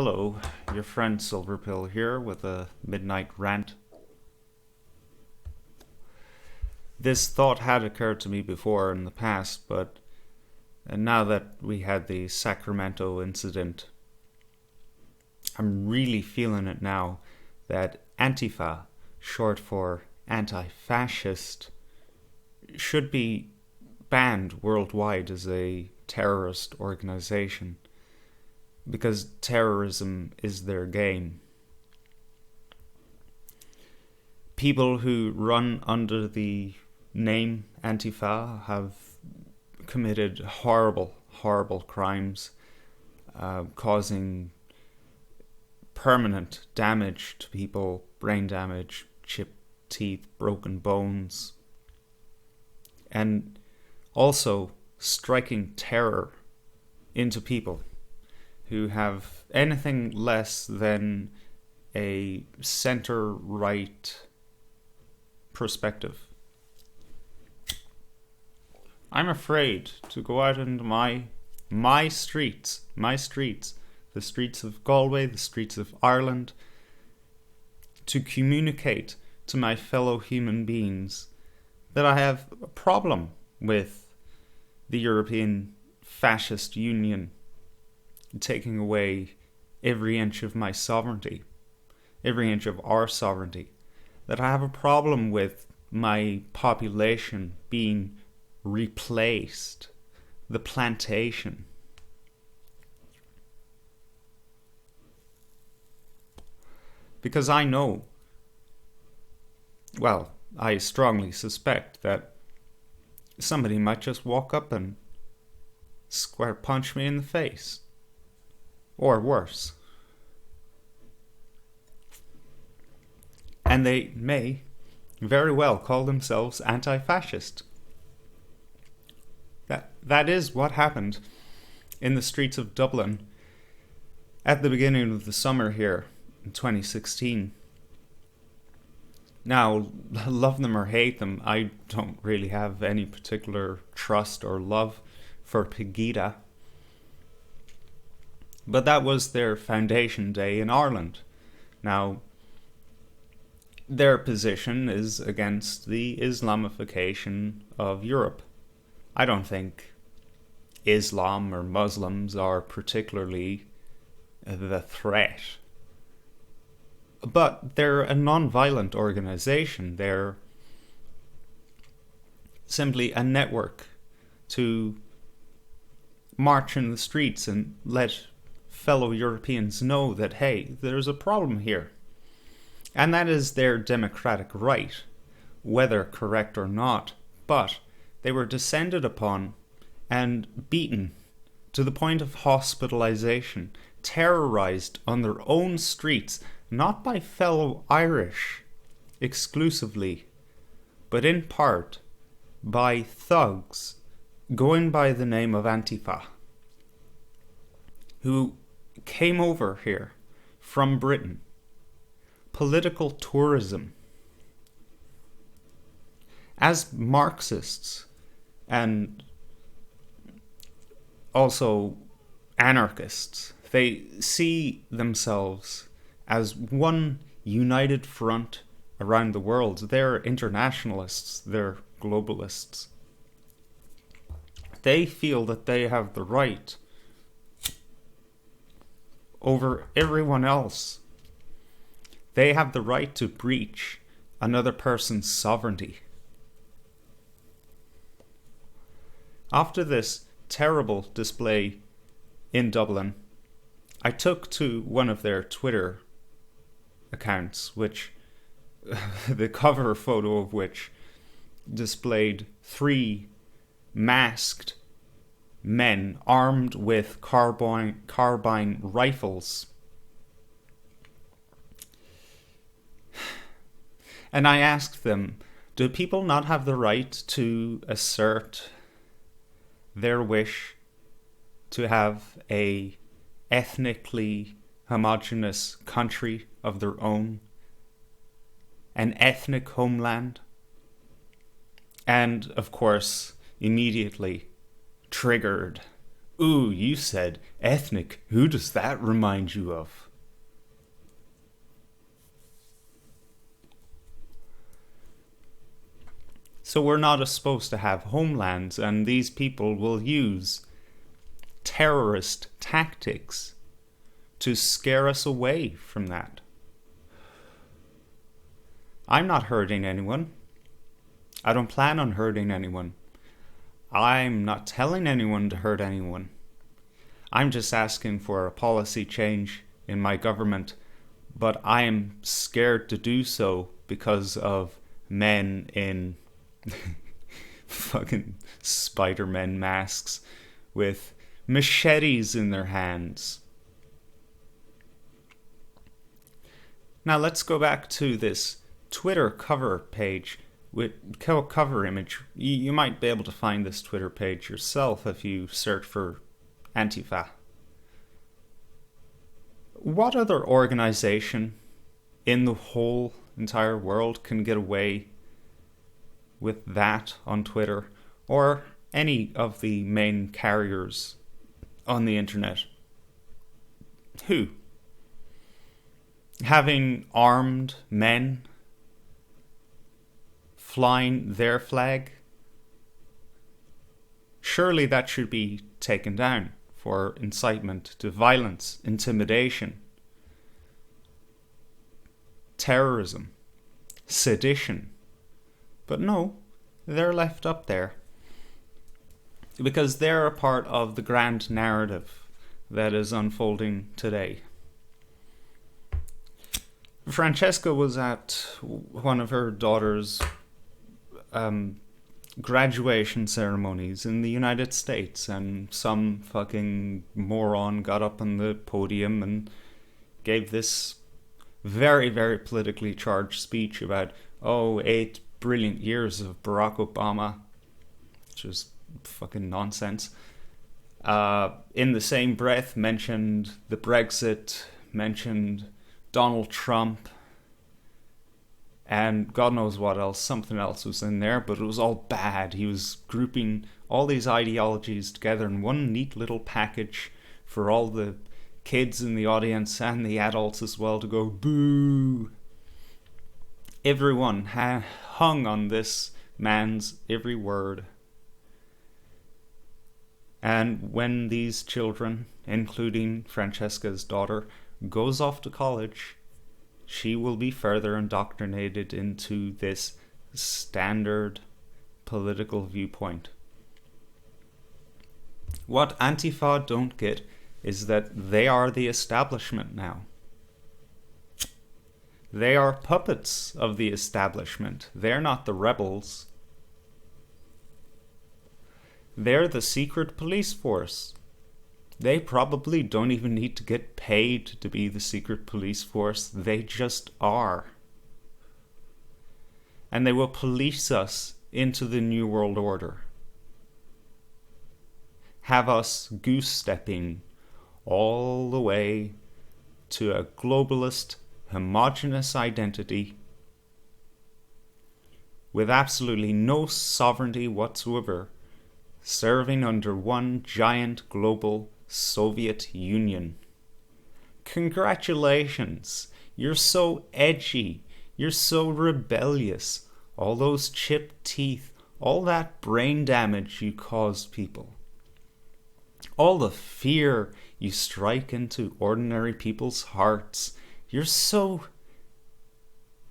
Hello, your friend Silverpill here with a midnight rant. This thought had occurred to me before in the past, but now that we had the Sacramento incident, I'm really feeling it now that Antifa, short for Anti-Fascist, should be banned worldwide as a terrorist organization because terrorism is their game. People who run under the name Antifa have committed horrible, horrible crimes, causing permanent damage to people, brain damage, chipped teeth, broken bones, and also striking terror into people who have anything less than a center-right perspective. I'm afraid to go out into my streets, the streets of Galway, the streets of Ireland, to communicate to my fellow human beings that I have a problem with the European Fascist Union taking away every inch of my sovereignty, every inch of our sovereignty, that I have a problem with my population being replaced, the plantation. Because I know, well, I strongly suspect that somebody might just walk up and square punch me in the face. Or worse. And they may very well call themselves anti-fascist. That is what happened in the streets of Dublin at the beginning of the summer here in 2016. Now, love them or hate them, I don't really have any particular trust or love for Pegida. But that was their foundation day in Ireland. Now, their position is against the Islamification of Europe. I don't think Islam or Muslims are particularly the threat. But they're a non-violent organization. They're simply a network to march in the streets and let fellow Europeans know that, hey, there's a problem here. And that is their democratic right, whether correct or not. But they were descended upon and beaten to the point of hospitalization, terrorized on their own streets, not by fellow Irish exclusively, but in part by thugs going by the name of Antifa, who came over here from Britain, political tourism, as Marxists and also anarchists. They see themselves as one united front around the world. They're internationalists, they're globalists. They feel that they have the right over everyone else. They have the right to breach another person's sovereignty. After this terrible display in Dublin, I took to one of their Twitter accounts, which the cover photo of which displayed 3 masked men armed with carbine rifles. And I asked them, do people not have the right to assert their wish to have a ethnically homogeneous country of their own, an ethnic homeland? And, of course, immediately triggered Ooh, you said ethnic. Who does that remind you of? So we're not supposed to have homelands, and these people will use terrorist tactics to scare us away from that. I'm not hurting anyone. I don't plan on hurting anyone. I'm not telling anyone to hurt anyone. I'm just asking for a policy change in my government, but I am scared to do so because of men in fucking Spider-Man masks with machetes in their hands. Now let's go back to this Twitter cover page with cover image. You might be able to find this Twitter page yourself if you search for Antifa. What other organization in the whole entire world can get away with that on Twitter, or any of the main carriers on the internet? Who? Having armed men flying their flag? Surely that should be taken down for incitement to violence, intimidation, terrorism, sedition. But no, they're left up there because they're a part of the grand narrative that is unfolding today. Francesca was at one of her daughter's graduation ceremonies in the United States, and some fucking moron got up on the podium and gave this very, very politically charged speech about, 8 brilliant years of Barack Obama, which is fucking nonsense. In the same breath mentioned the Brexit, mentioned Donald Trump, and God knows what else. Something else was in there, but it was all bad. He was grouping all these ideologies together in one neat little package for all the kids in the audience and the adults as well to go boo. Everyone hung on this man's every word. And when these children, including Francesca's daughter, goes off to college, she will be further indoctrinated into this standard political viewpoint. What Antifa don't get is that they are the establishment now. They are puppets of the establishment. They're not the rebels. They're the secret police force. They probably don't even need to get paid to be the secret police force. They just are. And they will police us into the New World Order. Have us goose-stepping all the way to a globalist, homogenous identity with absolutely no sovereignty whatsoever, serving under one giant global Soviet Union. Congratulations! You're so edgy. You're so rebellious. All those chipped teeth, all that brain damage you caused people. All the fear you strike into ordinary people's hearts. You're so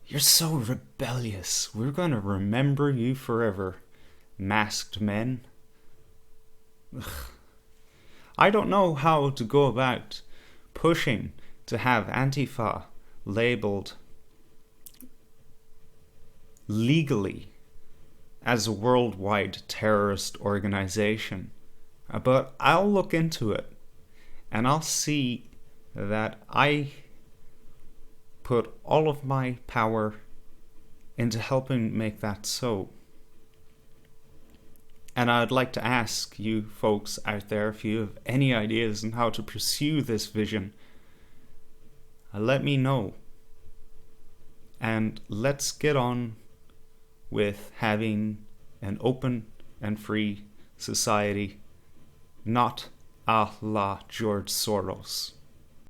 rebellious. We're going to remember you forever, masked men. Ugh. I don't know how to go about pushing to have Antifa labeled legally as a worldwide terrorist organization. But I'll look into it and I'll see that I put all of my power into helping make that so. And I'd like to ask you folks out there if you have any ideas on how to pursue this vision. Let me know. And let's get on with having an open and free society, not a la George Soros.